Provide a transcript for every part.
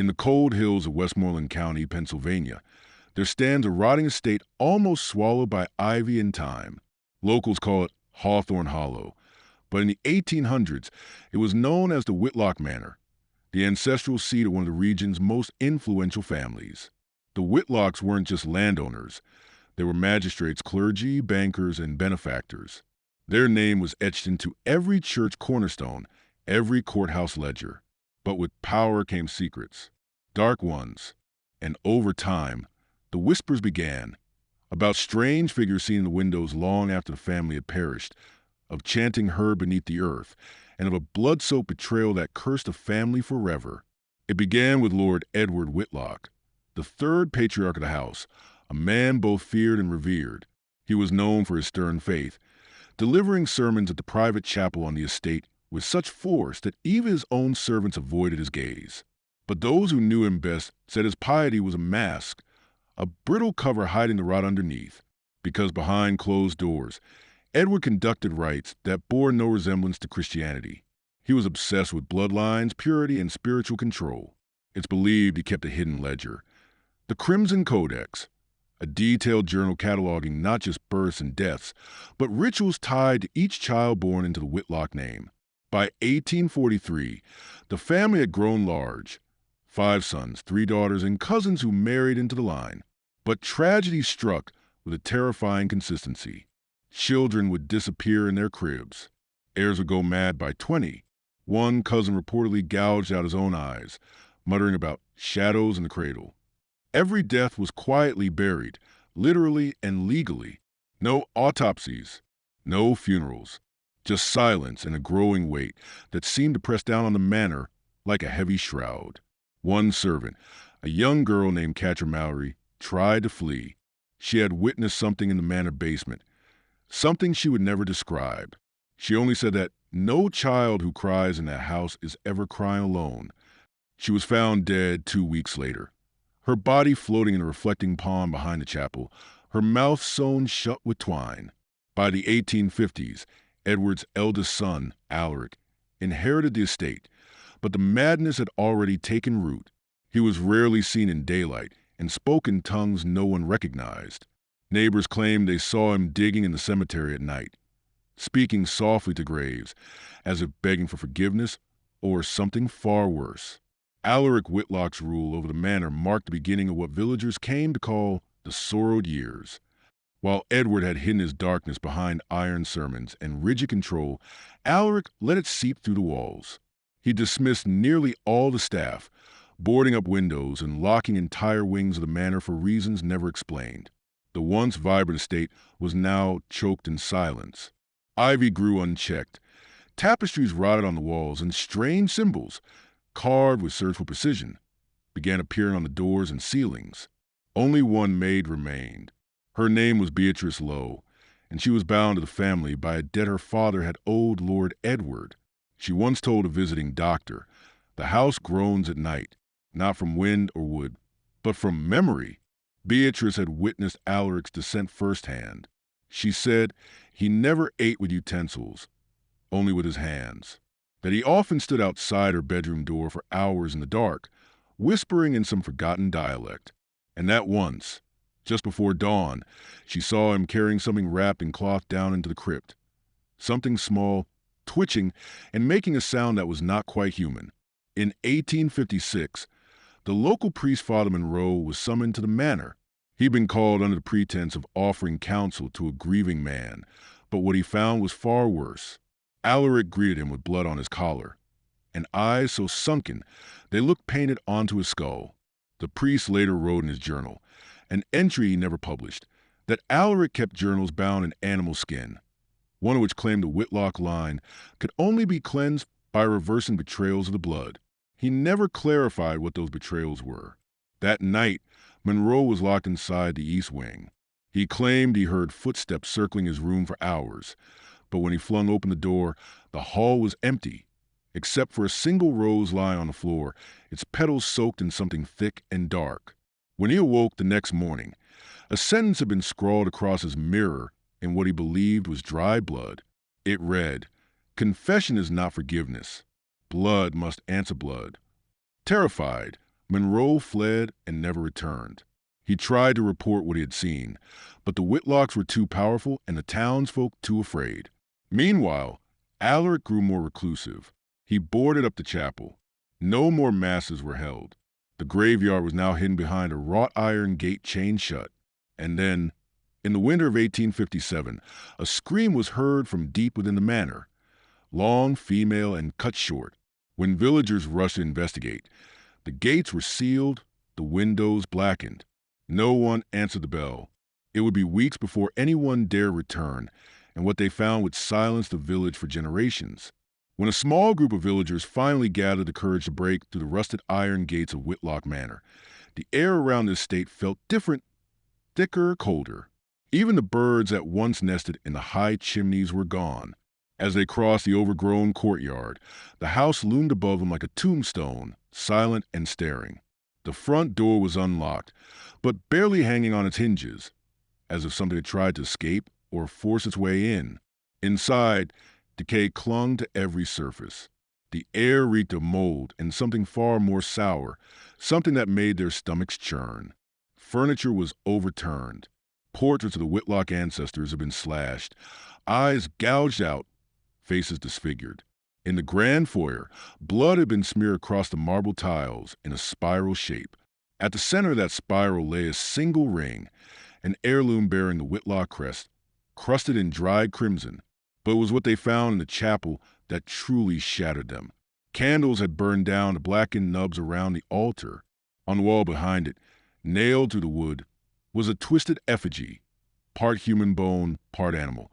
In the cold hills of Westmoreland County, Pennsylvania, there stands a rotting estate almost swallowed by ivy and time. Locals call it Hawthorne Hollow, but in the 1800s, it was known as the Whitlock Manor, the ancestral seat of one of the region's most influential families. The Whitlocks weren't just landowners. They were magistrates, clergy, bankers, and benefactors. Their name was etched into every church cornerstone, every courthouse ledger. But with power came secrets, dark ones, and over time, the whispers began about strange figures seen in the windows long after the family had perished, of chanting heard beneath the earth, and of a blood-soaked betrayal that cursed the family forever. It began with Lord Edward Whitlock, the third patriarch of the house, a man both feared and revered. He was known for his stern faith, delivering sermons at the private chapel on the estate with such force that even his own servants avoided his gaze. But those who knew him best said his piety was a mask, a brittle cover hiding the rot underneath, because behind closed doors, Edward conducted rites that bore no resemblance to Christianity. He was obsessed with bloodlines, purity, and spiritual control. It's believed he kept a hidden ledger, the Crimson Codex, a detailed journal cataloging not just births and deaths, but rituals tied to each child born into the Whitlock name. By 1843, the family had grown large. 5 sons, 3 daughters, and cousins who married into the line. But tragedy struck with a terrifying consistency. Children would disappear in their cribs. Heirs would go mad by 20. One cousin reportedly gouged out his own eyes, muttering about shadows in the cradle. Every death was quietly buried, literally and legally. No autopsies, no funerals, just silence and a growing weight that seemed to press down on the manor like a heavy shroud. One servant, a young girl named Catcher Mallory, tried to flee. She had witnessed something in the manor basement, something she would never describe. She only said that no child who cries in that house is ever crying alone. She was found dead 2 weeks later, her body floating in a reflecting pond behind the chapel, her mouth sewn shut with twine. By the 1850s, Edward's eldest son, Alaric, inherited the estate, but the madness had already taken root. He was rarely seen in daylight and spoke in tongues no one recognized. Neighbors claimed they saw him digging in the cemetery at night, speaking softly to graves, as if begging for forgiveness or something far worse. Alaric Whitlock's rule over the manor marked the beginning of what villagers came to call the Sorrowed Years. While Edward had hidden his darkness behind iron sermons and rigid control, Alaric let it seep through the walls. He dismissed nearly all the staff, boarding up windows and locking entire wings of the manor for reasons never explained. The once vibrant estate was now choked in silence. Ivy grew unchecked. Tapestries rotted on the walls, and strange symbols, carved with surgical precision, began appearing on the doors and ceilings. Only one maid remained. Her name was Beatrice Lowe, and she was bound to the family by a debt her father had owed Lord Edward. She once told a visiting doctor, "The house groans at night, not from wind or wood, but from memory." Beatrice had witnessed Alaric's descent firsthand. She said he never ate with utensils, only with his hands, that he often stood outside her bedroom door for hours in the dark, whispering in some forgotten dialect, and that once, just before dawn, she saw him carrying something wrapped in cloth down into the crypt, something small, twitching, and making a sound that was not quite human. In 1856, the local priest Father Monroe was summoned to the manor. He'd been called under the pretense of offering counsel to a grieving man, but what he found was far worse. Alaric greeted him with blood on his collar, and eyes so sunken they looked painted onto his skull. The priest later wrote in his journal, an entry he never published, that Alaric kept journals bound in animal skin, one of which claimed the Whitlock line could only be cleansed by reversing betrayals of the blood. He never clarified what those betrayals were. That night, Monroe was locked inside the east wing. He claimed he heard footsteps circling his room for hours, but when he flung open the door, the hall was empty, except for a single rose lying on the floor, its petals soaked in something thick and dark. When he awoke the next morning, a sentence had been scrawled across his mirror in what he believed was dry blood. It read, "Confession is not forgiveness. Blood must answer blood." Terrified, Monroe fled and never returned. He tried to report what he had seen, but the Whitlocks were too powerful and the townsfolk too afraid. Meanwhile, Alaric grew more reclusive. He boarded up the chapel. No more masses were held. The graveyard was now hidden behind a wrought iron gate chained shut. And then, in the winter of 1857, a scream was heard from deep within the manor. Long, female, and cut short. When villagers rushed to investigate, the gates were sealed, the windows blackened. No one answered the bell. It would be weeks before anyone dare return, and what they found would silence the village for generations. When a small group of villagers finally gathered the courage to break through the rusted iron gates of Whitlock Manor, the air around the estate felt different, thicker, colder. Even the birds that once nested in the high chimneys were gone. As they crossed the overgrown courtyard, the house loomed above them like a tombstone, silent and staring. The front door was unlocked, but barely hanging on its hinges, as if something had tried to escape or force its way in. Inside, decay clung to every surface. The air reeked of mold and something far more sour, something that made their stomachs churn. Furniture was overturned. Portraits of the Whitlock ancestors had been slashed, eyes gouged out, faces disfigured. In the grand foyer, blood had been smeared across the marble tiles in a spiral shape. At the center of that spiral lay a single ring, an heirloom bearing the Whitlock crest, crusted in dried crimson. But it was what they found in the chapel that truly shattered them. Candles had burned down the blackened nubs around the altar. On the wall behind it, nailed to the wood, was a twisted effigy, part human bone, part animal,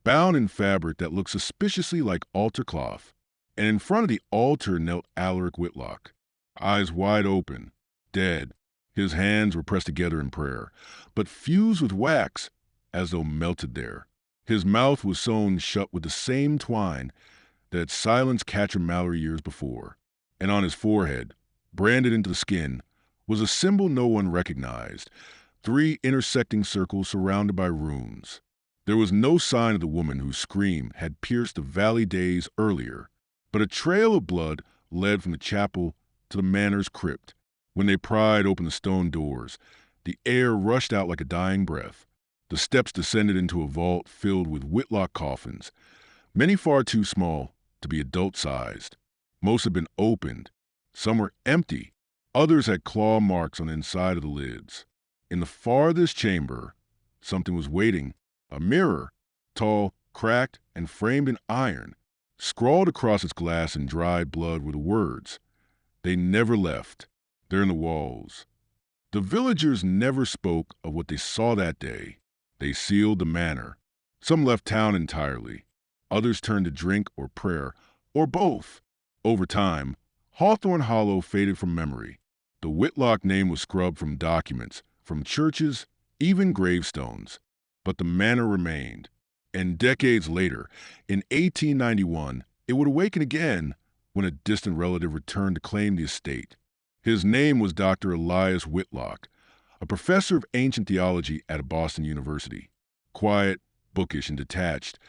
bound in fabric that looked suspiciously like altar cloth. And in front of the altar knelt Alaric Whitlock, eyes wide open, dead. His hands were pressed together in prayer, but fused with wax, as though melted there. His mouth was sewn shut with the same twine that had silenced Catcher Mallory years before. And on his forehead, branded into the skin, was a symbol no one recognized, 3 intersecting circles surrounded by runes. There was no sign of the woman whose scream had pierced the valley days earlier, but a trail of blood led from the chapel to the manor's crypt. When they pried open the stone doors, the air rushed out like a dying breath. The steps descended into a vault filled with Whitlock coffins, many far too small to be adult-sized. Most had been opened. Some were empty. Others had claw marks on the inside of the lids. In the farthest chamber, something was waiting. A mirror, tall, cracked, and framed in iron. Scrawled across its glass in dried blood were the words, "They never left. They're in the walls." The villagers never spoke of what they saw that day. They sealed the manor. Some left town entirely. Others turned to drink or prayer, or both. Over time, Hawthorne Hollow faded from memory. The Whitlock name was scrubbed from documents, from churches, even gravestones. But the manor remained. And decades later, in 1891, it would awaken again when a distant relative returned to claim the estate. His name was Dr. Elias Whitlock, a professor of ancient theology at Boston University. Quiet, bookish, and detached,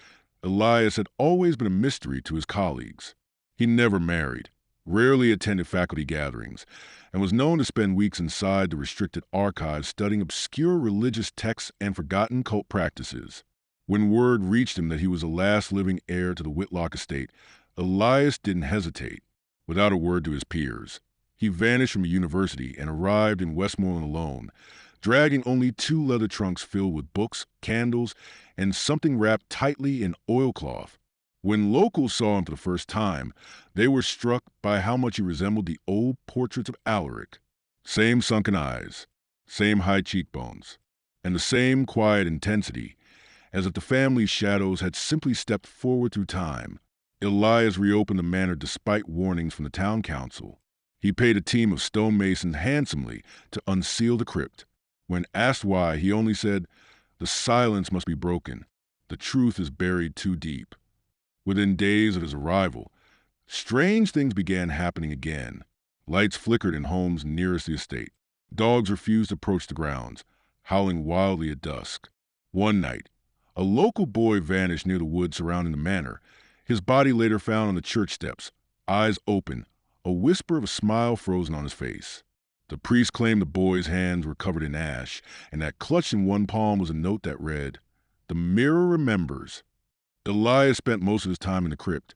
Elias had always been a mystery to his colleagues. He never married, rarely attended faculty gatherings, and was known to spend weeks inside the restricted archives studying obscure religious texts and forgotten cult practices. When word reached him that he was the last living heir to the Whitlock estate, Elias didn't hesitate. Without a word to his peers, he vanished from a university and arrived in Westmoreland alone, dragging only 2 leather trunks filled with books, candles, and something wrapped tightly in oilcloth. When locals saw him for the first time, they were struck by how much he resembled the old portraits of Alaric. Same sunken eyes, same high cheekbones, and the same quiet intensity, as if the family's shadows had simply stepped forward through time. Elias reopened the manor despite warnings from the town council. He paid a team of stonemasons handsomely to unseal the crypt. When asked why, he only said, "The silence must be broken. The truth is buried too deep." Within days of his arrival, strange things began happening again. Lights flickered in homes nearest the estate. Dogs refused to approach the grounds, howling wildly at dusk. One night, a local boy vanished near the woods surrounding the manor. His body later found on the church steps, eyes open, a whisper of a smile frozen on his face. The priest claimed the boy's hands were covered in ash, and that clutched in one palm was a note that read, "The mirror remembers." Elias spent most of his time in the crypt,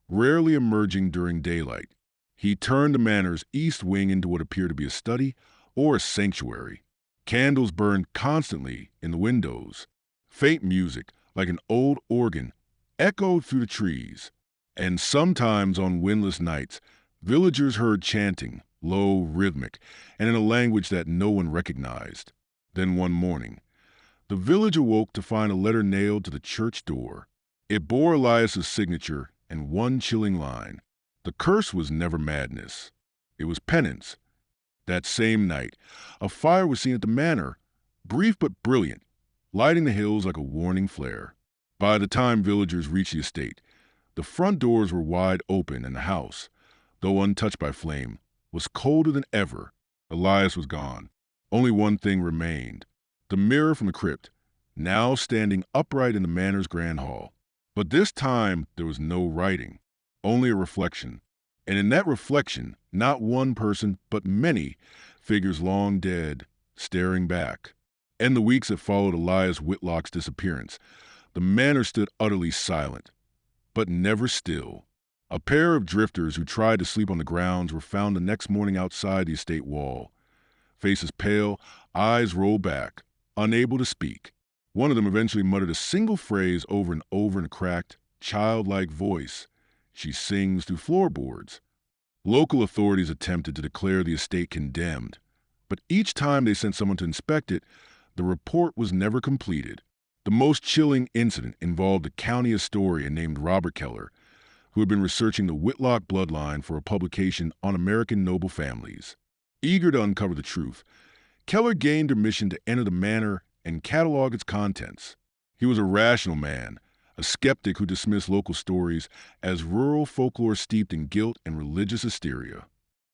rarely emerging during daylight. He turned the manor's east wing into what appeared to be a study or a sanctuary. Candles burned constantly in the windows. Faint music, like an old organ, echoed through the trees. And sometimes on windless nights, villagers heard chanting, low, rhythmic, and in a language that no one recognized. Then one morning, the village awoke to find a letter nailed to the church door. It bore Elias's signature and one chilling line. The curse was never madness. It was penance. That same night, a fire was seen at the manor, brief but brilliant, lighting the hills like a warning flare. By the time villagers reached the estate, the front doors were wide open and the house, though untouched by flame, was colder than ever. Elias was gone. Only one thing remained. The mirror from the crypt, now standing upright in the manor's grand hall. But this time there was no writing, only a reflection. And in that reflection, not one person, but many figures long dead, staring back. In the weeks that followed Elias Whitlock's disappearance, the manor stood utterly silent, but never still. A pair of drifters who tried to sleep on the grounds were found the next morning outside the estate wall. Faces pale, eyes rolled back, unable to speak. One of them eventually muttered a single phrase over and over in a cracked, childlike voice. "She sings through floorboards." Local authorities attempted to declare the estate condemned, but each time they sent someone to inspect it, the report was never completed. The most chilling incident involved a county historian named Robert Keller, who had been researching the Whitlock bloodline for a publication on American noble families. Eager to uncover the truth, Keller gained permission to enter the manor and catalog its contents. He was a rational man, a skeptic who dismissed local stories as rural folklore steeped in guilt and religious hysteria.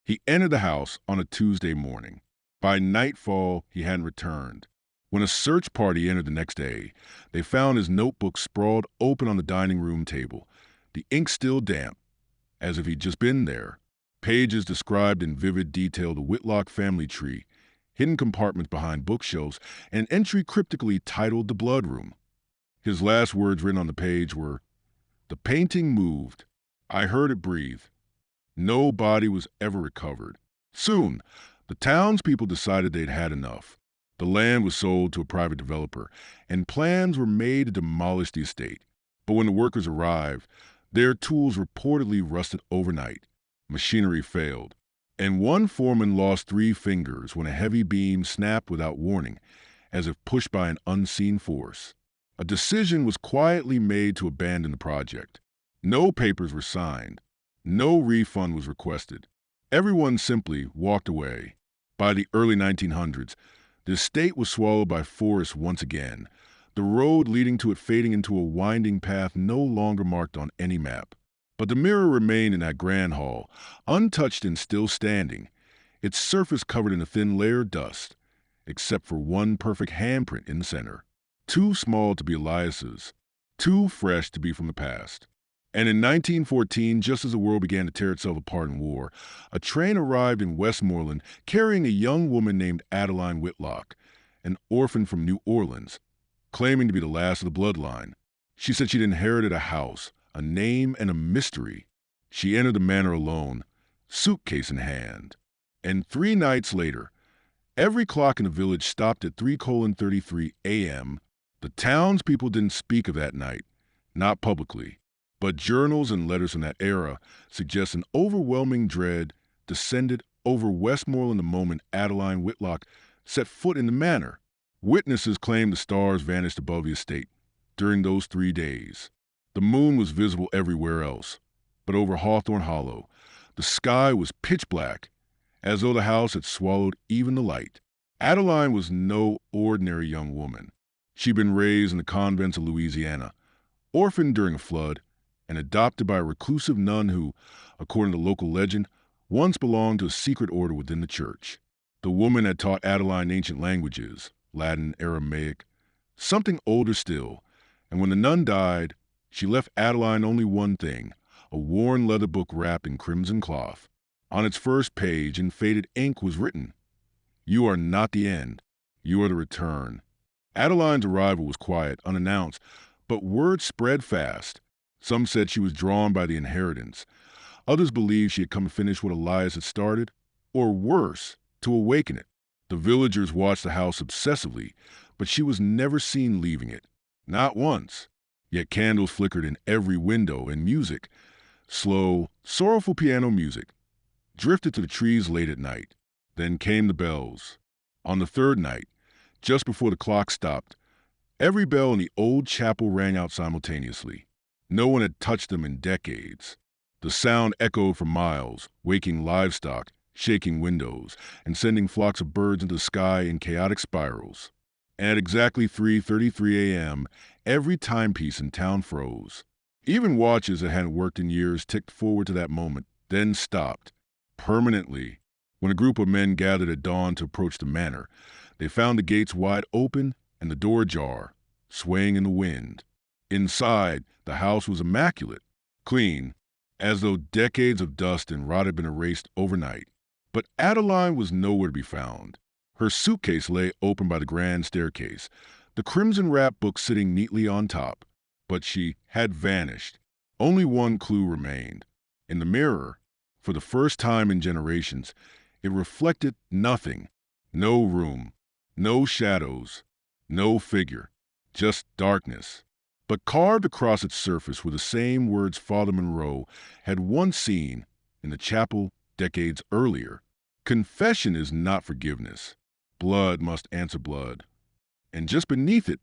He entered the house on a Tuesday morning. By nightfall, he hadn't returned. When a search party entered the next day, they found his notebook sprawled open on the dining room table, the ink still damp, as if he'd just been there. Pages described in vivid detail the Whitlock family tree, hidden compartments behind bookshelves, and an entry cryptically titled The Blood Room. His last words written on the page were, "The painting moved. I heard it breathe. No body was ever recovered." Soon, the townspeople decided they'd had enough. The land was sold to a private developer, and plans were made to demolish the estate. But when the workers arrived, their tools reportedly rusted overnight. Machinery failed, and one foreman lost 3 fingers when a heavy beam snapped without warning, as if pushed by an unseen force. A decision was quietly made to abandon the project. No papers were signed. No refund was requested. Everyone simply walked away. By the early 1900s, the estate was swallowed by forests once again, the road leading to it fading into a winding path no longer marked on any map. But the mirror remained in that grand hall, untouched and still standing, its surface covered in a thin layer of dust, except for one perfect handprint in the center. Too small to be Elias's, too fresh to be from the past. And in 1914, just as the world began to tear itself apart in war, a train arrived in Westmoreland carrying a young woman named Adeline Whitlock, an orphan from New Orleans, claiming to be the last of the bloodline. She said she'd inherited a house, a name, and a mystery. She entered the manor alone, suitcase in hand. And 3 nights later, every clock in the village stopped at 3:33 a.m. The townspeople didn't speak of that night, not publicly. But journals and letters from that era suggest an overwhelming dread descended over Westmoreland the moment Adeline Whitlock set foot in the manor. Witnesses claim the stars vanished above the estate during those 3 days. The moon was visible everywhere else, but over Hawthorne Hollow, the sky was pitch black, as though the house had swallowed even the light. Adeline was no ordinary young woman. She'd been raised in the convents of Louisiana, orphaned during a flood, and adopted by a reclusive nun who, according to local legend, once belonged to a secret order within the church. The woman had taught Adeline ancient languages, Latin, Aramaic, something older still, and when the nun died, she left Adeline only one thing, a worn leather book wrapped in crimson cloth. On its first page, in faded ink, was written, You are not the end. You are the return. Adeline's arrival was quiet, unannounced, but word spread fast. Some said she was drawn by the inheritance. Others believed she had come to finish what Elias had started, or worse, to awaken it. The villagers watched the house obsessively, but she was never seen leaving it. Not once. Yet candles flickered in every window, and music, slow, sorrowful piano music, drifted to the trees late at night. Then came the bells. On the third night, just before the clock stopped, every bell in the old chapel rang out simultaneously. No one had touched them in decades. The sound echoed for miles, waking livestock, shaking windows, and sending flocks of birds into the sky in chaotic spirals. And at exactly 3:33 a.m., every timepiece in town froze. Even watches that hadn't worked in years ticked forward to that moment, then stopped. Permanently. When a group of men gathered at dawn to approach the manor, they found the gates wide open and the door ajar, swaying in the wind. Inside, the house was immaculate, clean, as though decades of dust and rot had been erased overnight. But Adeline was nowhere to be found. Her suitcase lay open by the grand staircase, the crimson-wrapped book sitting neatly on top. But she had vanished. Only one clue remained. In the mirror, for the first time in generations, it reflected nothing. No room, no shadows, no figure, just darkness. But carved across its surface were the same words Father Monroe had once seen in the chapel decades earlier. Confession is not forgiveness. Blood must answer blood. And just beneath it,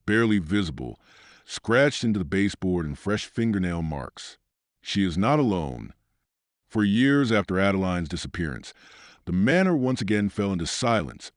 barely visible, scratched into the baseboard in fresh fingernail marks. She is not alone. For years after Adeline's disappearance, the manor once again fell into silence.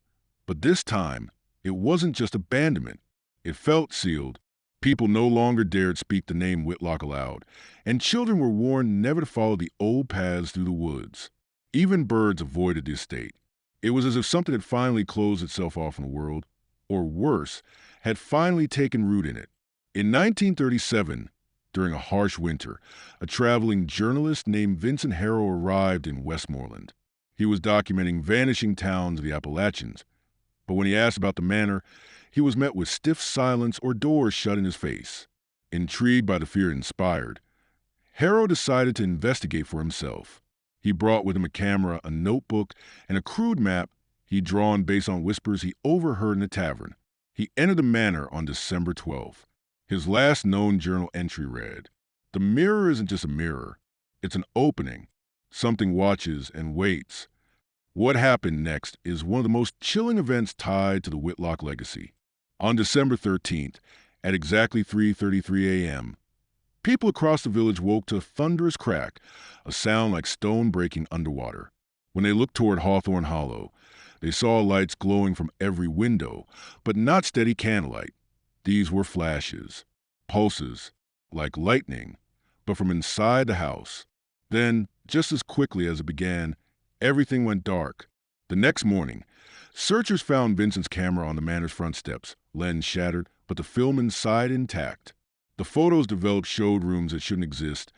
But this time, it wasn't just abandonment. It felt sealed. People no longer dared speak the name Whitlock aloud, and children were warned never to follow the old paths through the woods. Even birds avoided the estate. It was as if something had finally closed itself off from the world, or worse, had finally taken root in it. In 1937, during a harsh winter, a traveling journalist named Vincent Harrow arrived in Westmoreland. He was documenting vanishing towns of the Appalachians, but when he asked about the manor, he was met with stiff silence or doors shut in his face. Intrigued by the fear it inspired, Harrow decided to investigate for himself. He brought with him a camera, a notebook, and a crude map he'd drawn based on whispers he overheard in the tavern. He entered the manor on December 12th. His last known journal entry read, "The mirror isn't just a mirror. It's an opening. Something watches and waits." What happened next is one of the most chilling events tied to the Whitlock legacy. On December 13th, at exactly 3:33 a.m., people across the village woke to a thunderous crack, a sound like stone breaking underwater. When they looked toward Hawthorne Hollow, they saw lights glowing from every window, but not steady candlelight. These were flashes, pulses, like lightning, but from inside the house. Then, just as quickly as it began, everything went dark. The next morning, searchers found Vincent's camera on the manor's front steps, lens shattered, but the film inside intact. The photos developed showed rooms that shouldn't exist,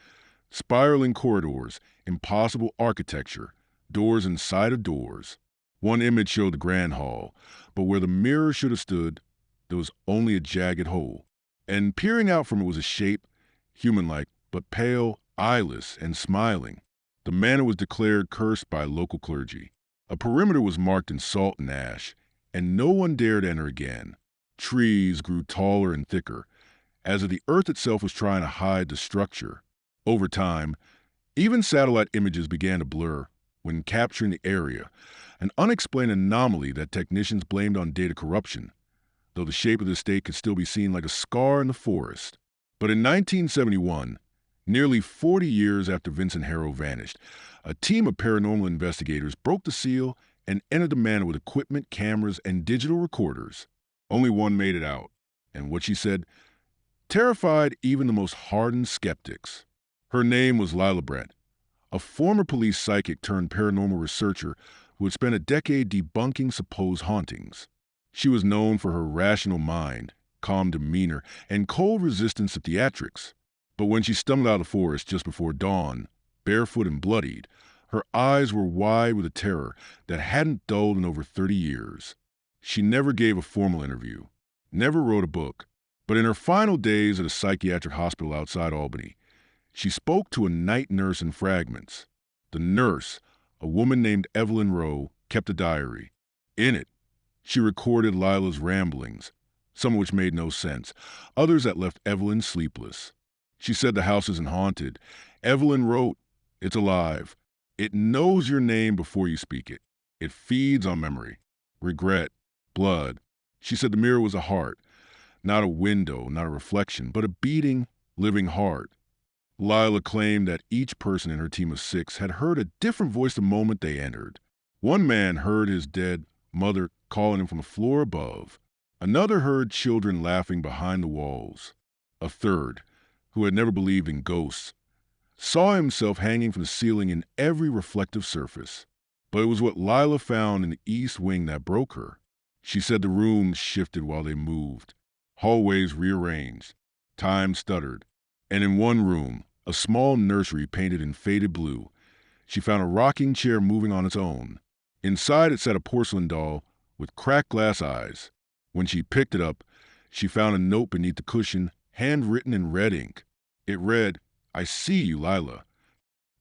spiraling corridors, impossible architecture, doors inside of doors. One image showed the grand hall, but where the mirror should have stood, there was only a jagged hole. And peering out from it was a shape, human-like, but pale, eyeless, and smiling. The manor was declared cursed by local clergy. A perimeter was marked in salt and ash, and no one dared enter again. Trees grew taller and thicker, as if the earth itself was trying to hide the structure. Over time, even satellite images began to blur when capturing the area, an unexplained anomaly that technicians blamed on data corruption, though the shape of the estate could still be seen like a scar in the forest. But in 1971, nearly 40 years after Vincent Harrow vanished, a team of paranormal investigators broke the seal and entered the manor with equipment, cameras, and digital recorders. Only one made it out, and what she said terrified even the most hardened skeptics. Her name was Lila Brent, a former police psychic turned paranormal researcher who had spent a decade debunking supposed hauntings. She was known for her rational mind, calm demeanor, and cold resistance to theatrics. But when she stumbled out of the forest just before dawn, barefoot and bloodied, Her eyes were wide with a terror that hadn't dulled in over 30 years. She never gave a formal interview, never wrote a book, but in her final days at a psychiatric hospital outside Albany, she spoke to a night nurse in fragments. The nurse, a woman named Evelyn Rowe, kept a diary. In it, she recorded Lila's ramblings, some of which made no sense, others that left Evelyn sleepless. She said the house isn't haunted. Evelyn wrote, "It's alive. It knows your name before you speak it. It feeds on memory, regret, blood." She said the mirror was a heart, not a window, not a reflection, but a beating, living heart. Lila claimed that each person in her team of 6 had heard a different voice the moment they entered. One man heard his dead mother calling him from the floor above. Another heard children laughing behind the walls. A third, who had never believed in ghosts, saw himself hanging from the ceiling in every reflective surface. But it was what Lila found in the east wing that broke her. She said the rooms shifted while they moved, hallways rearranged, time stuttered, and in one room, a small nursery painted in faded blue, she found a rocking chair moving on its own. Inside it sat a porcelain doll with cracked glass eyes. When she picked it up, she found a note beneath the cushion, handwritten in red ink. It read, "I see you, Lila."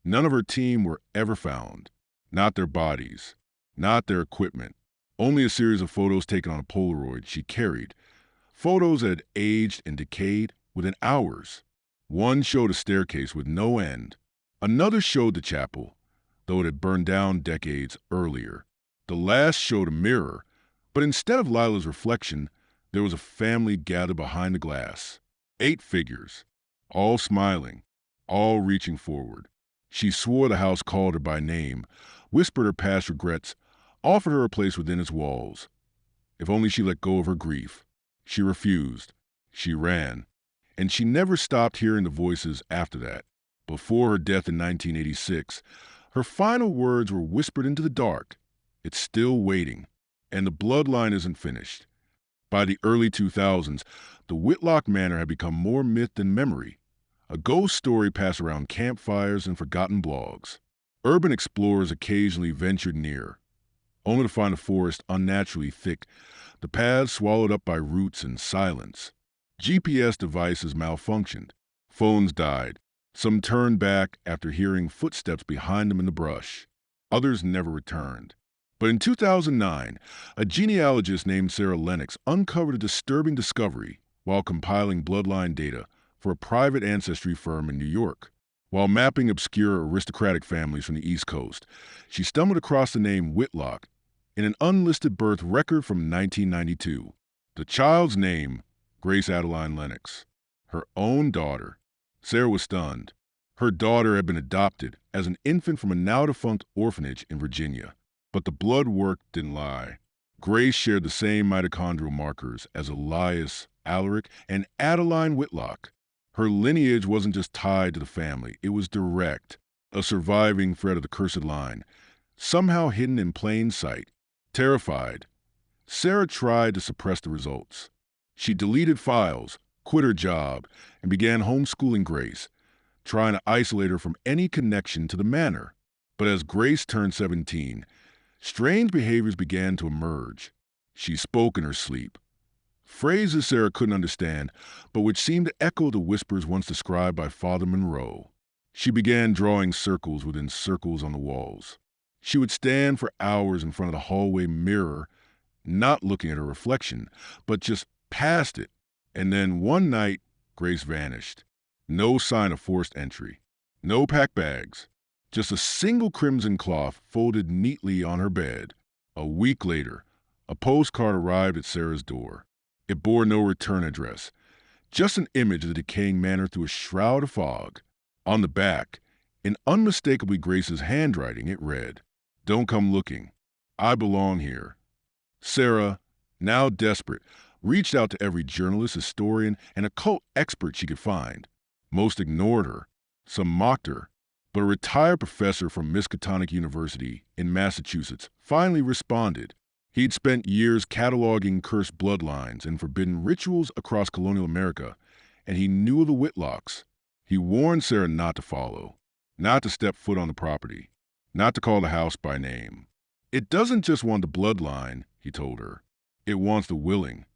None of her team were ever found. Not their bodies, not their equipment. Only a series of photos taken on a Polaroid she carried. Photos that had aged and decayed within hours. One showed a staircase with no end. Another showed the chapel, though it had burned down decades earlier. The last showed a mirror, but instead of Lila's reflection, there was a family gathered behind the glass. 8 figures, all smiling, all reaching forward. She swore the house called her by name, whispered her past regrets, offered her a place within its walls. If only she let go of her grief. She refused. She ran. And she never stopped hearing the voices after that. Before her death in 1986, her final words were whispered into the dark. "It's still waiting, and the bloodline isn't finished." By the early 2000s, the Whitlock Manor had become more myth than memory, a ghost story passed around campfires and forgotten blogs. Urban explorers occasionally ventured near, only to find the forest unnaturally thick, the paths swallowed up by roots and silence. GPS devices malfunctioned. Phones died. Some turned back after hearing footsteps behind them in the brush. Others never returned. But in 2009, a genealogist named Sarah Lennox uncovered a disturbing discovery while compiling bloodline data for a private ancestry firm in New York. While mapping obscure aristocratic families from the East Coast, she stumbled across the name Whitlock in an unlisted birth record from 1992. The child's name, Grace Adeline Lennox. Her own daughter. Sarah was stunned. Her daughter had been adopted as an infant from a now-defunct orphanage in Virginia. But the blood work didn't lie. Grace shared the same mitochondrial markers as Elias, Alaric, and Adeline Whitlock. Her lineage wasn't just tied to the family, it was direct, a surviving thread of the cursed line, somehow hidden in plain sight. Terrified, Sarah tried to suppress the results. She deleted files, quit her job, and began homeschooling Grace, trying to isolate her from any connection to the manor. But as Grace turned 17, strange behaviors began to emerge. She spoke in her sleep. Phrases Sarah couldn't understand, but which seemed to echo the whispers once described by Father Monroe. She began drawing circles within circles on the walls. She would stand for hours in front of the hallway mirror, not looking at her reflection, but just past it. And then one night, Grace vanished. No sign of forced entry. No packed bags. Just a single crimson cloth folded neatly on her bed. A week later, a postcard arrived at Sarah's door. It bore no return address, just an image of the decaying manor through a shroud of fog. On the back, in unmistakably Grace's handwriting, it read, "Don't come looking. I belong here." Sarah, now desperate, reached out to every journalist, historian, and occult expert she could find. Most ignored her. Some mocked her. But a retired professor from Miskatonic University in Massachusetts finally responded. He'd spent years cataloging cursed bloodlines and forbidden rituals across colonial America, and he knew of the Whitlocks. He warned Sarah not to follow, not to step foot on the property, not to call the house by name. It doesn't just want the bloodline, he told her. It wants the willing.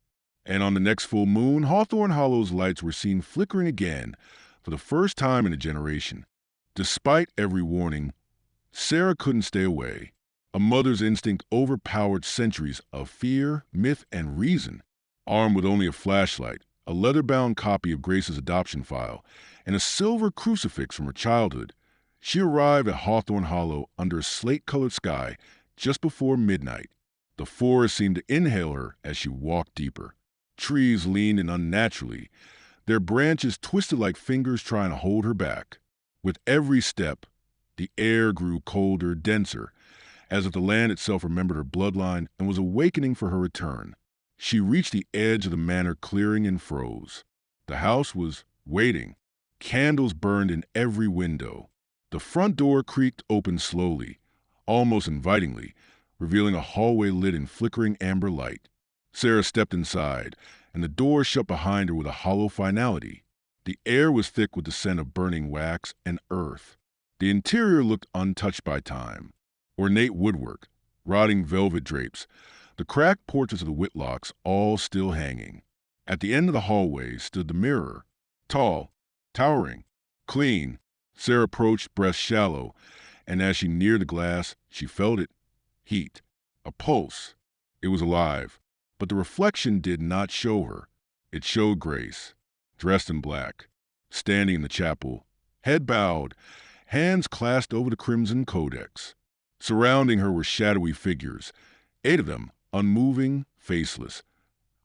And on the next full moon, Hawthorne Hollow's lights were seen flickering again for the first time in a generation. Despite every warning, Sarah couldn't stay away. A mother's instinct overpowered centuries of fear, myth, and reason. Armed with only a flashlight, a leather-bound copy of Grace's adoption file, and a silver crucifix from her childhood, she arrived at Hawthorne Hollow under a slate-colored sky just before midnight. The forest seemed to inhale her as she walked deeper. Trees leaned in unnaturally, their branches twisted like fingers trying to hold her back. With every step, the air grew colder, denser, as if the land itself remembered her bloodline and was awakening for her return. She reached the edge of the manor clearing and froze. The house was waiting. Candles burned in every window. The front door creaked open slowly, almost invitingly, revealing a hallway lit in flickering amber light. Sarah stepped inside, and the door shut behind her with a hollow finality. The air was thick with the scent of burning wax and earth. The interior looked untouched by time. Ornate woodwork, rotting velvet drapes, the cracked portraits of the Whitlocks all still hanging. At the end of the hallway stood the mirror, tall, towering, clean. Sarah approached, breast shallow, and as she neared the glass, she felt it. Heat. A pulse. It was alive, but the reflection did not show her. It showed Grace, dressed in black, standing in the chapel, head bowed, hands clasped over the crimson codex. Surrounding her were shadowy figures, 8 of them, unmoving, faceless,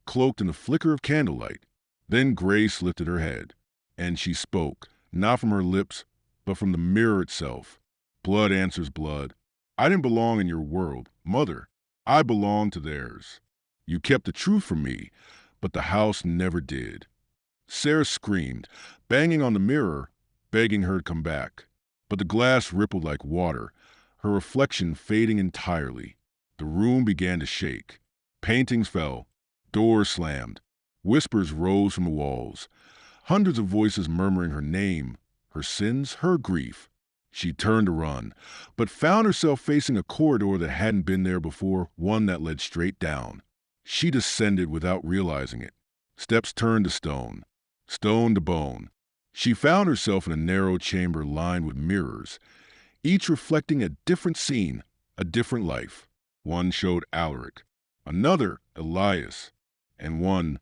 cloaked in the flicker of candlelight. Then Grace lifted her head, and she spoke, not from her lips, but from the mirror itself. Blood answers blood. I didn't belong in your world, Mother. I belonged to theirs. You kept the truth from me, but the house never did. Sarah screamed, banging on the mirror, begging her to come back. But the glass rippled like water, her reflection fading entirely. The room began to shake. Paintings fell. Doors slammed. Whispers rose from the walls. Hundreds of voices murmuring her name, her sins, her grief. She turned to run, but found herself facing a corridor that hadn't been there before, one that led straight down. She descended without realizing it. Steps turned to stone, stone to bone. She found herself in a narrow chamber lined with mirrors, each reflecting a different scene, a different life. One showed Alaric, another Elias, and one,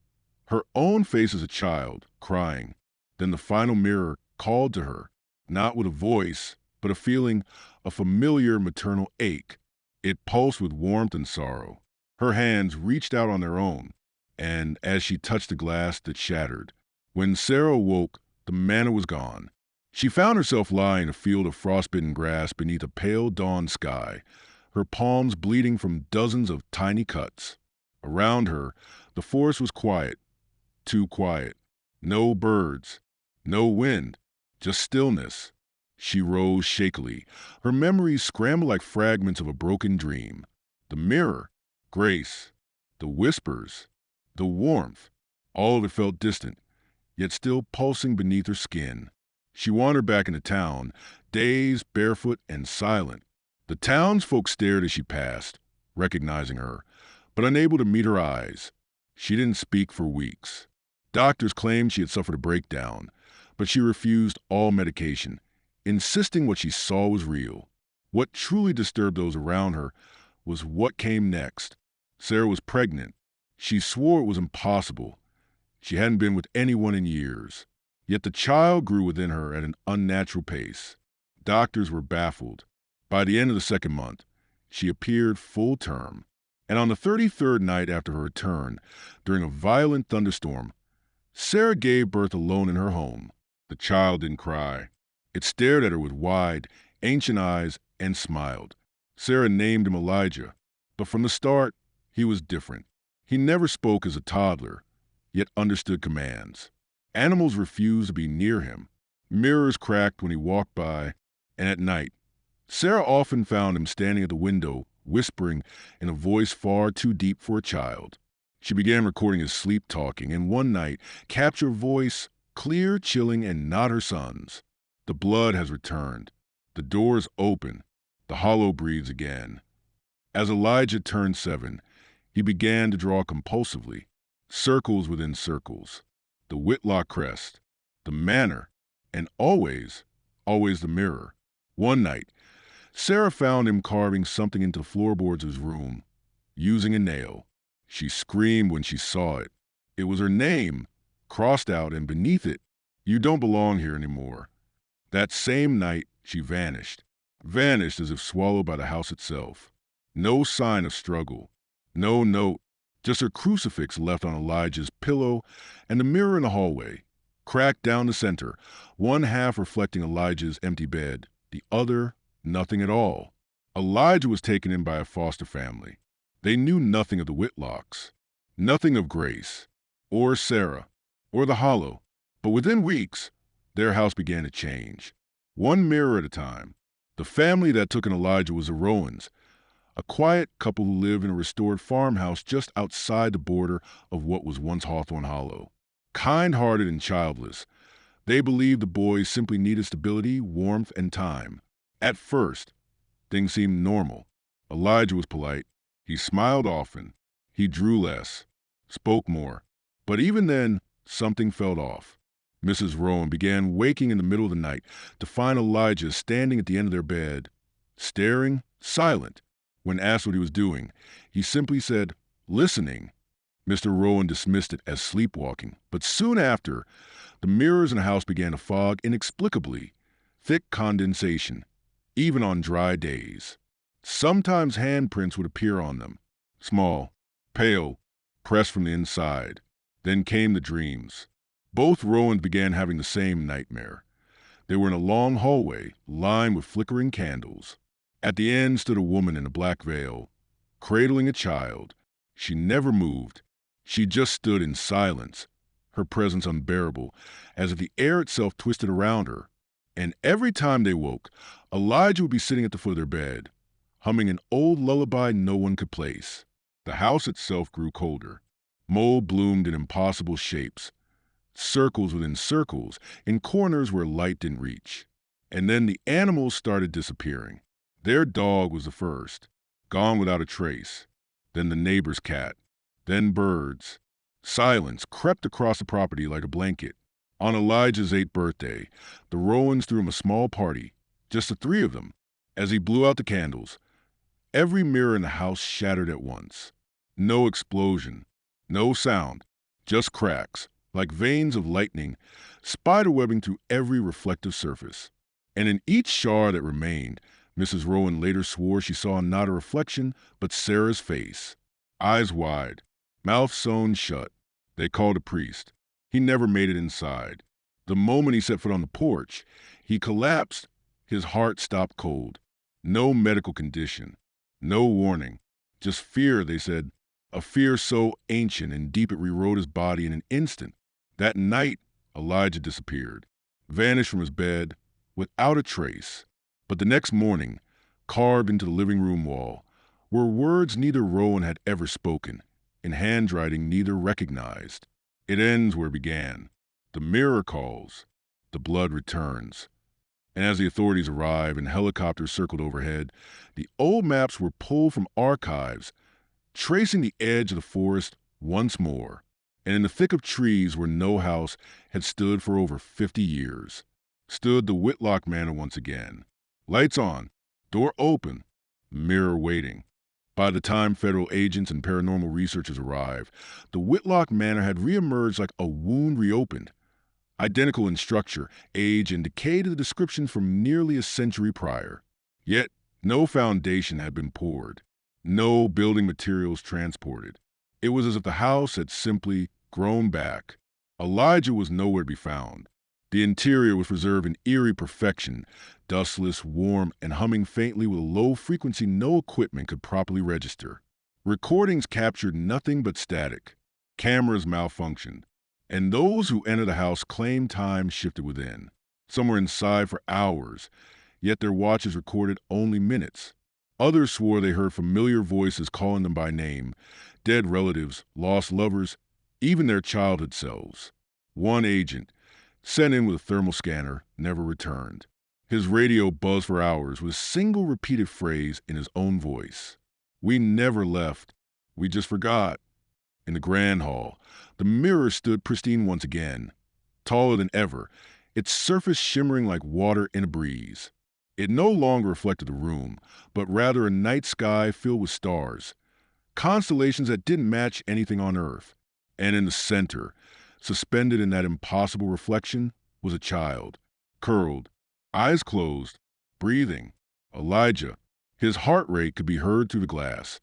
her own face as a child, crying. Then the final mirror called to her, not with a voice, but a feeling, a familiar maternal ache. It pulsed with warmth and sorrow. Her hands reached out on their own, and as she touched the glass, it shattered. When Sarah awoke, the manor was gone. She found herself lying in a field of frostbitten grass beneath a pale dawn sky, her palms bleeding from dozens of tiny cuts. Around her, the forest was quiet, too quiet. No birds, no wind, just stillness. She rose shakily, her memories scrambled like fragments of a broken dream. The mirror, Grace, the whispers, the warmth, all of it felt distant, yet still pulsing beneath her skin. She wandered back into town, dazed, barefoot, and silent. The townsfolk stared as she passed, recognizing her, but unable to meet her eyes. She didn't speak for weeks. Doctors claimed she had suffered a breakdown, but she refused all medication, insisting what she saw was real. What truly disturbed those around her was what came next. Sarah was pregnant. She swore it was impossible. She hadn't been with anyone in years. Yet the child grew within her at an unnatural pace. Doctors were baffled. By the end of the 2nd month, she appeared full term. And on the 33rd night after her return, during a violent thunderstorm, Sarah gave birth alone in her home. The child didn't cry. It stared at her with wide, ancient eyes and smiled. Sarah named him Elijah, but from the start, he was different. He never spoke as a toddler, yet understood commands. Animals refused to be near him. Mirrors cracked when he walked by, and at night, Sarah often found him standing at the window, whispering in a voice far too deep for a child. She began recording his sleep talking, and one night captured a voice, clear, chilling, and not her son's. The blood has returned. The door is open. The hollow breathes again. As Elijah turned 7, he began to draw compulsively, circles within circles. The Whitlock crest, the Manor, and always the mirror. One night, Sarah found him carving something into the floorboards of his room, using a nail. She screamed when she saw it. It was her name, crossed out, and beneath it, "You don't belong here anymore." That same night, she vanished. Vanished as if swallowed by the house itself. No sign of struggle. No note. Just her crucifix left on Elijah's pillow and the mirror in the hallway, cracked down the center, one half reflecting Elijah's empty bed, the other, nothing at all. Elijah was taken in by a foster family. They knew nothing of the Whitlocks, nothing of Grace, or Sarah, or the Hollow. But within weeks, their house began to change. One mirror at a time. The family that took in Elijah was the Rowans, a quiet couple who lived in a restored farmhouse just outside the border of what was once Hawthorne Hollow. Kind-hearted and childless, they believed the boys simply needed stability, warmth, and time. At first, things seemed normal. Elijah was polite. He smiled often. He drew less, spoke more. But even then, something felt off. Mrs. Rowan began waking in the middle of the night to find Elijah standing at the end of their bed, staring, silent. When asked what he was doing, he simply said, "Listening." Mr. Rowan dismissed it as sleepwalking, but soon after, the mirrors in the house began to fog inexplicably, thick condensation, even on dry days. Sometimes handprints would appear on them, small, pale, pressed from the inside. Then came the dreams. Both Rowans began having the same nightmare. They were in a long hallway, lined with flickering candles. At the end stood a woman in a black veil, cradling a child. She never moved. She just stood in silence, her presence unbearable, as if the air itself twisted around her. And every time they woke, Elijah would be sitting at the foot of their bed, humming an old lullaby no one could place. The house itself grew colder. Mold bloomed in impossible shapes, circles within circles, in corners where light didn't reach. And then the animals started disappearing. Their dog was the first, gone without a trace. Then the neighbor's cat. Then birds. Silence crept across the property like a blanket. On Elijah's 8th birthday, the Rowans threw him a small party, just the three of them. As he blew out the candles, every mirror in the house shattered at once. No explosion, no sound, just cracks, like veins of lightning, spiderwebbing through every reflective surface. And in each shard that remained, Mrs. Rowan later swore she saw not a reflection, but Sarah's face. Eyes wide, mouth sewn shut. They called a priest. He never made it inside. The moment he set foot on the porch, he collapsed. His heart stopped cold. No medical condition. No warning. Just fear, they said. A fear so ancient and deep it rewrote his body in an instant. That night, Elijah disappeared. Vanished from his bed, without a trace. But the next morning, carved into the living room wall, were words neither Rowan had ever spoken, in handwriting neither recognized. It ends where it began. The mirror calls. The blood returns. And as the authorities arrived and helicopters circled overhead, the old maps were pulled from archives, tracing the edge of the forest once more. And in the thick of trees where no house had stood for over 50 years, stood the Whitlock Manor once again. Lights on, door open, mirror waiting. By the time federal agents and paranormal researchers arrived, the Whitlock Manor had reemerged like a wound reopened, identical in structure, age, and decay to the descriptions from nearly a century prior. Yet, no foundation had been poured, no building materials transported. It was as if the house had simply grown back. Elijah was nowhere to be found. The interior was preserved in eerie perfection, dustless, warm, and humming faintly with a low frequency no equipment could properly register. Recordings captured nothing but static. Cameras malfunctioned. And those who entered the house claimed time shifted within. Some were inside for hours, yet their watches recorded only minutes. Others swore they heard familiar voices calling them by name, dead relatives, lost lovers, even their childhood selves. One agent, sent in with a thermal scanner, never returned. His radio buzzed for hours with a single repeated phrase in his own voice. "We never left. We just forgot." In the grand hall, the mirror stood pristine once again, taller than ever, its surface shimmering like water in a breeze. It no longer reflected the room, but rather a night sky filled with stars, constellations that didn't match anything on Earth. And in the center, suspended in that impossible reflection, was a child, curled, eyes closed, breathing. Elijah. His heart rate could be heard through the glass,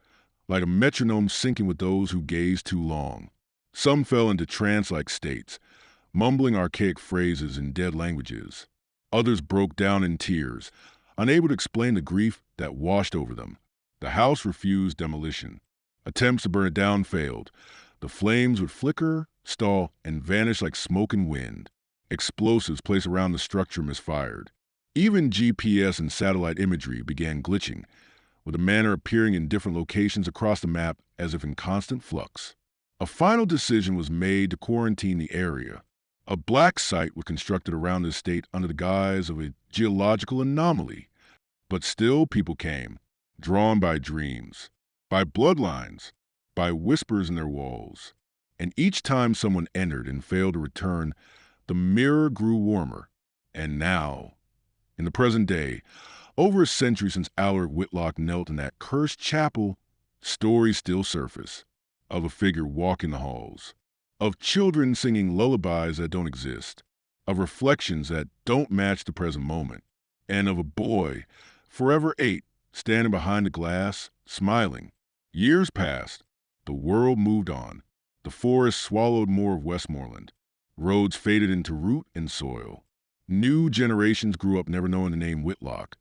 like a metronome syncing with those who gazed too long. Some fell into trance-like states, mumbling archaic phrases in dead languages. Others broke down in tears, unable to explain the grief that washed over them. The house refused demolition. Attempts to burn it down failed. The flames would flicker, stall, and vanish like smoke and wind. Explosives placed around the structure misfired. Even GPS and satellite imagery began glitching, with the manor appearing in different locations across the map as if in constant flux. A final decision was made to quarantine the area. A black site was constructed around the estate under the guise of a geological anomaly. But still people came, drawn by dreams, by bloodlines, by whispers in their walls. And each time someone entered and failed to return, the mirror grew warmer. And now, in the present day, over a century since Alaric Whitlock knelt in that cursed chapel, stories still surface of a figure walking the halls, of children singing lullabies that don't exist, of reflections that don't match the present moment, and of a boy, forever 8, standing behind the glass, smiling. Years passed. The world moved on. The forest swallowed more of Westmoreland. Roads faded into root and soil. New generations grew up never knowing the name Whitlock,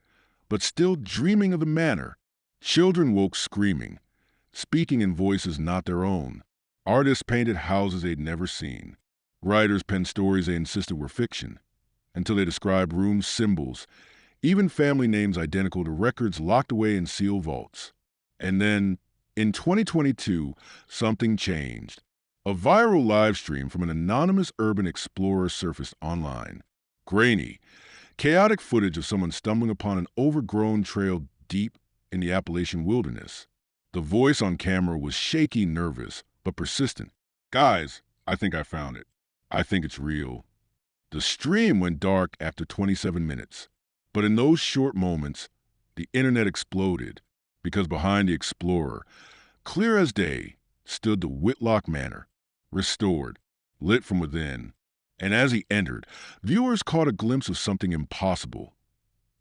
but still dreaming of the manor. Children woke screaming, speaking in voices not their own. Artists painted houses they'd never seen. Writers penned stories they insisted were fiction, until they described rooms, symbols, even family names identical to records locked away in sealed vaults. And then, in 2022, something changed. A viral live stream from an anonymous urban explorer surfaced online. Grainy, chaotic footage of someone stumbling upon an overgrown trail deep in the Appalachian wilderness. The voice on camera was shaky, nervous, but persistent. "Guys, I think I found it. I think it's real." The stream went dark after 27 minutes. But in those short moments, the internet exploded, because behind the explorer, clear as day, stood the Whitlock Manor, restored, lit from within. And as he entered, viewers caught a glimpse of something impossible,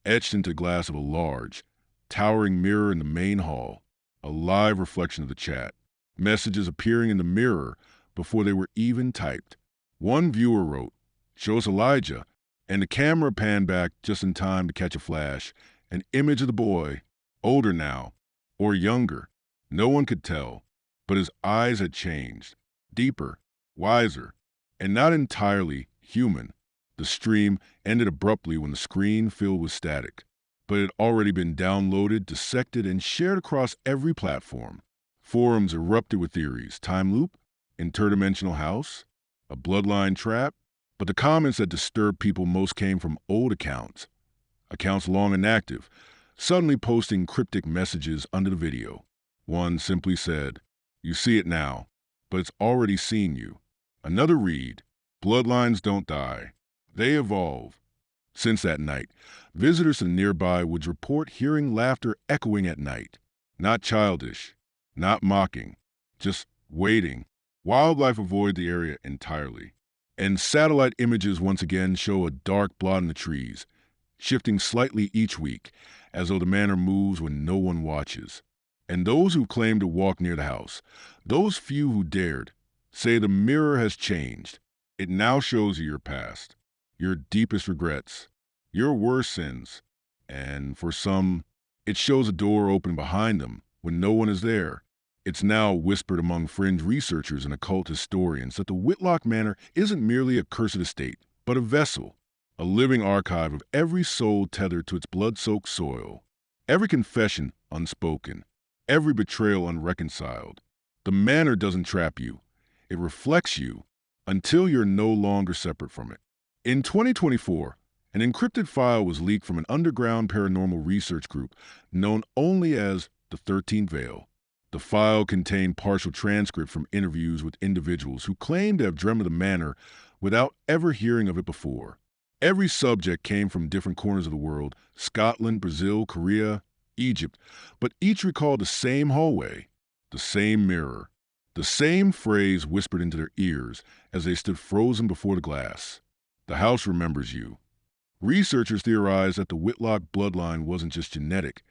etched into the glass of a large, towering mirror in the main hall, a live reflection of the chat, messages appearing in the mirror before they were even typed. One viewer wrote, "Show us Elijah," and the camera panned back just in time to catch a flash, an image of the boy, older now, or younger. No one could tell, but his eyes had changed, deeper, wiser, and not entirely human. The stream ended abruptly when the screen filled with static, but it had already been downloaded, dissected, and shared across every platform. Forums erupted with theories: time loop, interdimensional house, a bloodline trap. But the comments that disturbed people most came from old accounts long inactive, suddenly posting cryptic messages under the video. One simply said, "You see it now, but it's already seen you." Another read, "Bloodlines don't die. They evolve." Since that night, visitors to nearby would report hearing laughter echoing at night. Not childish, not mocking, just waiting. Wildlife avoid the area entirely. And satellite images once again show a dark blot in the trees, shifting slightly each week, as though the manor moves when no one watches. And those who claim to walk near the house, those few who dared, say the mirror has changed. It now shows you your past, your deepest regrets, your worst sins. And for some, it shows a door open behind them when no one is there. It's now whispered among fringe researchers and occult historians that the Whitlock Manor isn't merely a cursed estate, but a vessel, a living archive of every soul tethered to its blood-soaked soil, every confession unspoken, every betrayal unreconciled. The manor doesn't trap you. It reflects you until you're no longer separate from it. In 2024, An encrypted file was leaked from an underground paranormal research group known only as the 13th Veil. The file contained partial transcript from interviews with individuals who claimed to have dreamt of the manor without ever hearing of it before. Every subject came from different corners of the world: Scotland, Brazil, Korea, Egypt, but each recalled the same hallway, the same mirror, the same phrase whispered into their ears as they stood frozen before the glass. The house remembers you. Researchers theorized that the Whitlock bloodline wasn't just genetic,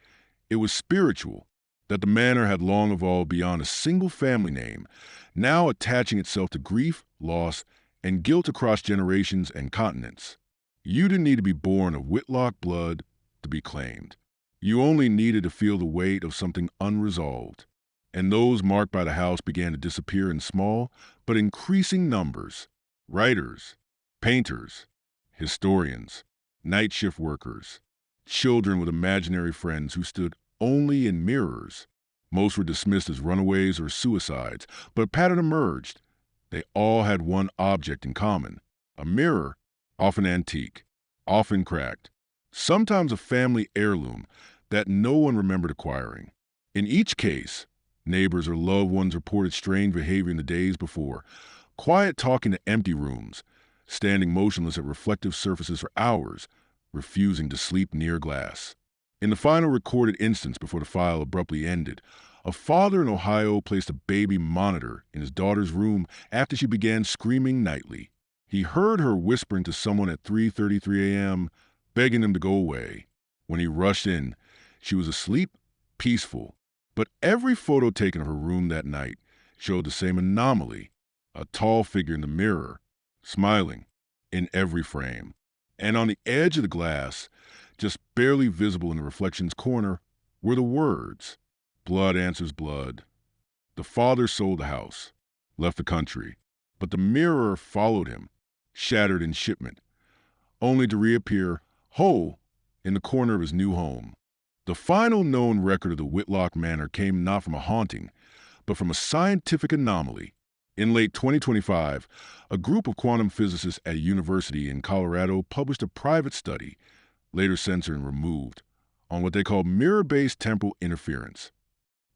it was spiritual, that the manor had long evolved beyond a single family name, now attaching itself to grief, loss, and guilt across generations and continents. You didn't need to be born of Whitlock blood to be claimed. You only needed to feel the weight of something unresolved. And those marked by the house began to disappear in small but increasing numbers. Writers, painters, historians, night shift workers, children with imaginary friends who stood only in mirrors. Most were dismissed as runaways or suicides, but a pattern emerged. They all had one object in common: a mirror, often antique, often cracked, sometimes a family heirloom that no one remembered acquiring. In each case, neighbors or loved ones reported strange behavior in the days before: quiet talking to empty rooms, standing motionless at reflective surfaces for hours, refusing to sleep near glass. In the final recorded instance before the file abruptly ended, a father in Ohio placed a baby monitor in his daughter's room after she began screaming nightly. He heard her whispering to someone at 3:33 a.m., begging them to go away. When he rushed in, she was asleep, peaceful. But every photo taken of her room that night showed the same anomaly: a tall figure in the mirror, smiling, in every frame. And on the edge of the glass, just barely visible in the reflection's corner, were the words, "Blood answers blood." The father sold the house, left the country, but the mirror followed him, shattered in shipment, only to reappear whole in the corner of his new home. The final known record of the Whitlock Manor came not from a haunting, but from a scientific anomaly. In late 2025, a group of quantum physicists at a university in Colorado published a private study, later censored and removed, on what they call mirror-based temporal interference.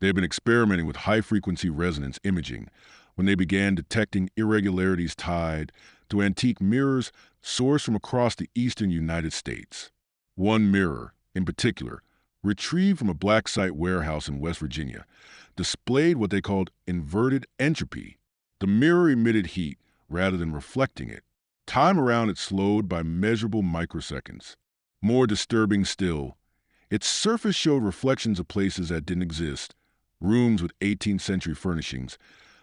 They had been experimenting with high-frequency resonance imaging when they began detecting irregularities tied to antique mirrors sourced from across the eastern United States. One mirror, in particular, retrieved from a black site warehouse in West Virginia, displayed what they called inverted entropy. The mirror emitted heat rather than reflecting it. Time around it slowed by measurable microseconds. More disturbing still, its surface showed reflections of places that didn't exist: rooms with 18th century furnishings,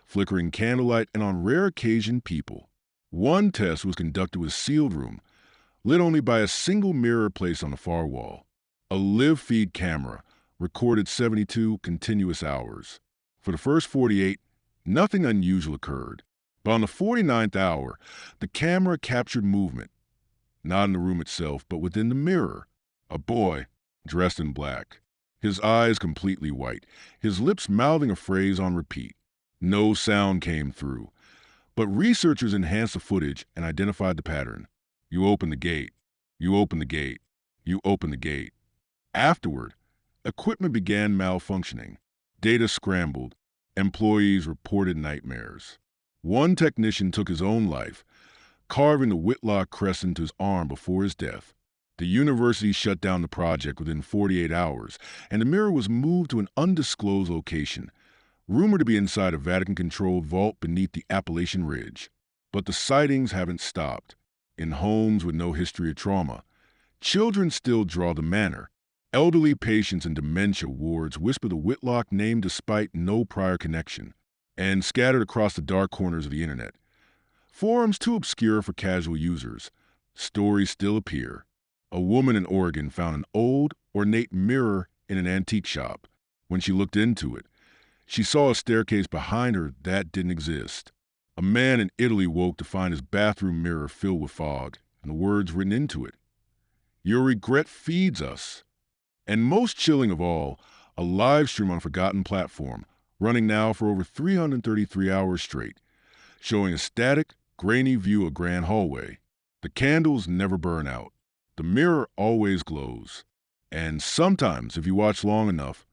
flickering candlelight, and on rare occasion people. One test was conducted with a sealed room, lit only by a single mirror placed on the far wall. A live feed camera recorded 72 continuous hours. For the first 48, nothing unusual occurred. But on the 49th hour, the camera captured movement, not in the room itself, but within the mirror. A boy, dressed in black, his eyes completely white, his lips mouthing a phrase on repeat. No sound came through, but researchers enhanced the footage and identified the pattern. You open the gate. You open the gate. You open the gate. Afterward, equipment began malfunctioning. Data scrambled. Employees reported nightmares. One technician took his own life, carving the Whitlock crest into his arm before his death. The university shut down the project within 48 hours, and the mirror was moved to an undisclosed location, rumored to be inside a Vatican-controlled vault beneath the Appalachian Ridge. But the sightings haven't stopped. In homes with no history of trauma, children still draw the manor. Elderly patients in dementia wards whisper the Whitlock name despite no prior connection. And scattered across the dark corners of the internet, forums too obscure for casual users, stories still appear. A woman in Oregon found an old, ornate mirror in an antique shop. When she looked into it, she saw a staircase behind her that didn't exist. A man in Italy woke to find his bathroom mirror filled with fog, and the words written into it: "Your regret feeds us." And most chilling of all, a live stream on a forgotten platform, running now for over 333 hours straight, showing a static, grainy view of Grand Hallway. The candles never burn out. The mirror always glows. And sometimes, if you watch long enough,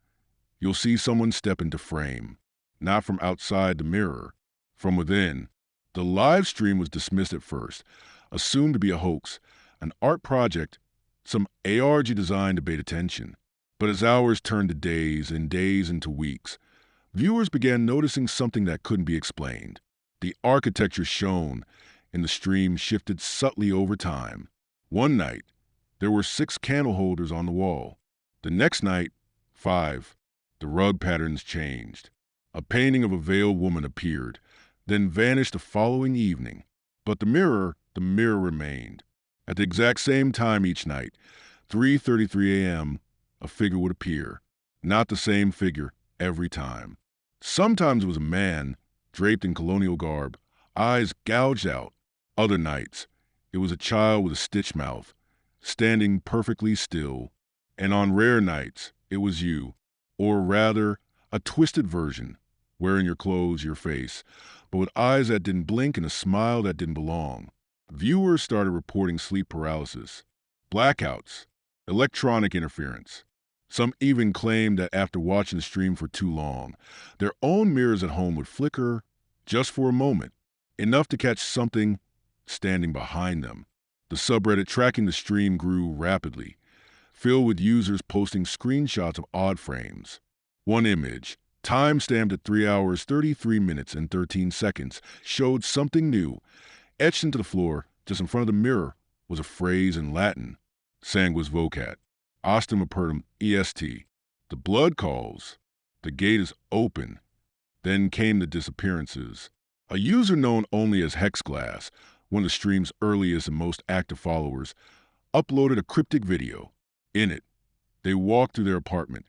you'll see someone step into frame. Not from outside the mirror, from within. The live stream was dismissed at first, assumed to be a hoax, an art project, some ARG designed to bait attention. But as hours turned to days and days into weeks, viewers began noticing something that couldn't be explained. The architecture shown in the stream shifted subtly over time. One night, there were 6 candle holders on the wall. The next night, 5. The rug patterns changed. A painting of a veiled woman appeared, then vanished the following evening. But the mirror remained. At the exact same time each night, 3:33 a.m., a figure would appear. Not the same figure every time. Sometimes it was a man, draped in colonial garb, eyes gouged out. Other nights, it was a child with a stitched mouth, standing perfectly still. And on rare nights, it was you, or rather, a twisted version, wearing your clothes, your face, but with eyes that didn't blink and a smile that didn't belong. Viewers started reporting sleep paralysis, blackouts, electronic interference. Some even claimed that after watching the stream for too long, their own mirrors at home would flicker just for a moment, enough to catch something standing behind them. The subreddit tracking the stream grew rapidly, filled with users posting screenshots of odd frames. One image, time-stamped at 3 hours, 33 minutes, and 13 seconds, showed something new. Etched into the floor, just in front of the mirror, was a phrase in Latin, sanguis vocat, ostem apertum est. The blood calls. The gate is open. Then came the disappearances. A user known only as Hexglass, one of the stream's earliest and most active followers, uploaded a cryptic video. In it, they walked through their apartment,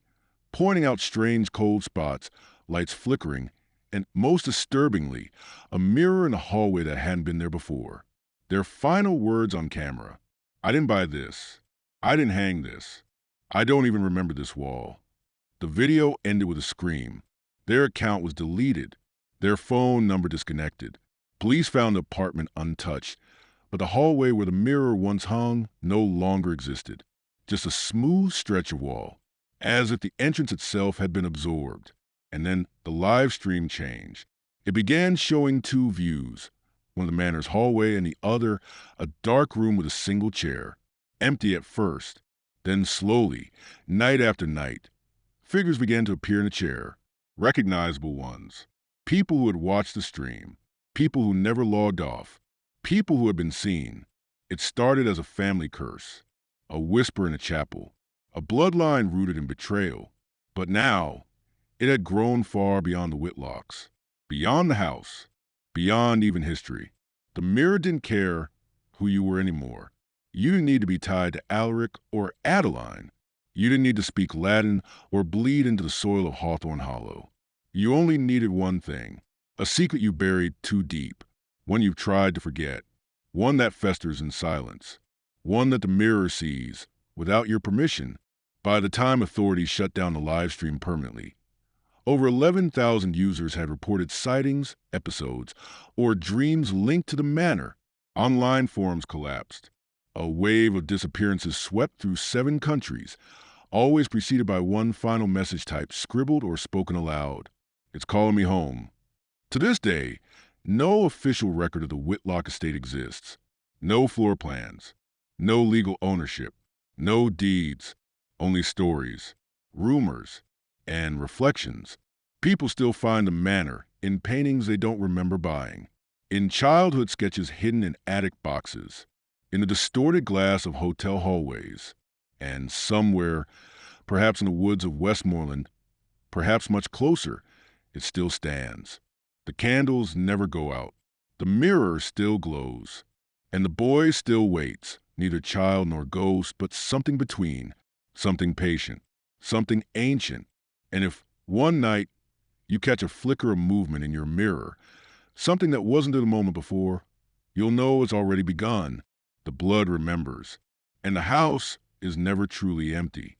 pointing out strange cold spots, lights flickering, and most disturbingly, a mirror in a hallway that hadn't been there before. Their final words on camera: "I didn't buy this. I didn't hang this. I don't even remember this wall." The video ended with a scream. Their account was deleted, their phone number disconnected. Police found the apartment untouched, but the hallway where the mirror once hung no longer existed. Just a smooth stretch of wall, as if the entrance itself had been absorbed. And then the live stream changed. It began showing 2 views, one of the Manor's hallway and the other a dark room with a single chair, empty at first. Then slowly, night after night, figures began to appear in the chair, recognizable ones, people who had watched the stream, people who never logged off, people who had been seen. It started as a family curse, a whisper in a chapel, a bloodline rooted in betrayal. But now, it had grown far beyond the Whitlocks, beyond the house, beyond even history. The mirror didn't care who you were anymore. You didn't need to be tied to Alaric or Adeline. You didn't need to speak Latin or bleed into the soil of Hawthorne Hollow. You only needed one thing, a secret you buried too deep, one you've tried to forget, one that festers in silence, one that the mirror sees without your permission. By the time authorities shut down the live stream permanently, over 11,000 users had reported sightings, episodes, or dreams linked to the Manor. Online forums collapsed. A wave of disappearances swept through 7 countries, always preceded by one final message typed, scribbled, or spoken aloud. "It's calling me home." To this day, no official record of the Whitlock estate exists. No floor plans, no legal ownership, no deeds, only stories, rumors, and reflections. People still find the Manor in paintings they don't remember buying, in childhood sketches hidden in attic boxes, in the distorted glass of hotel hallways, and somewhere, perhaps in the woods of Westmoreland, perhaps much closer, it still stands. The candles never go out. The mirror still glows. And the boy still waits, neither child nor ghost, but something between, something patient, something ancient. And if one night you catch a flicker of movement in your mirror, something that wasn't there the moment before, you'll know it's already begun. The blood remembers. And the house is never truly empty.